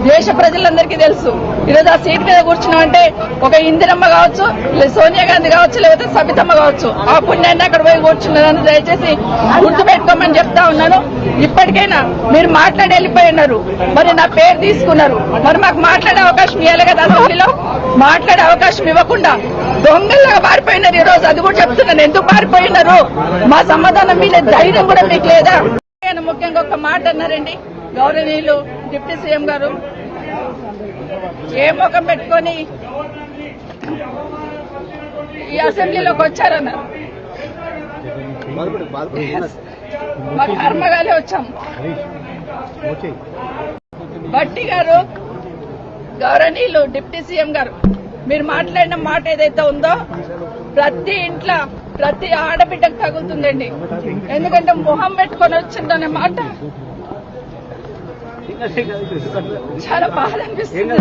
దేశ ప్రజలందరికీ తెలుసు. ఈరోజు ఆ సీట్ మీద కూర్చున్నామంటే ఒక ఇందిరమ్మ కావచ్చు, సోనియా గాంధీ కావచ్చు, లేకపోతే సబితమ్మ కావచ్చు, ఆ పుణ్యాన్ని అక్కడ పోయి కూర్చున్నదని దయచేసి గుర్తుపెట్టుకోమని చెప్తా ఉన్నాను. ఇప్పటికైనా మీరు మాట్లాడి వెళ్ళిపోయినారు, మరి నా పేరు తీసుకున్నారు, మరి మాకు మాట్లాడే అవకాశం ఇవ్వాలి కదా. అసెంబ్లీలో మాట్లాడే అవకాశం ఇవ్వకుండా దొంగల్లాగా పారిపోయినారు. ఈ రోజు అది కూడా చెప్తున్నాను, ఎందుకు పారిపోయినారు, మా సమాధానం మీద ధైర్యం కూడా మీకు లేదా. ముఖ్యంగా ఒక మాట అన్నారండి గౌరవనీయులు డిప్యూటీ సీఎం గారు, ఏ ముఖం పెట్టుకొని ఈ అసెంబ్లీలోకి వచ్చారన్నారు. మా కర్మగాలే వచ్చాం. భట్టి గారు, గౌరవనీయులు డిప్యూటీ సీఎం గారు, మీరు మాట్లాడిన మాట ఏదైతే ఉందో ప్రతి ఇంట్లో ప్రతి ఆడబిడ్డకు తగులుతుందండి. ఎందుకంటే మొహం పెట్టుకొని వచ్చిందనే మాట చాలా బాధ అనిపిస్తుంది.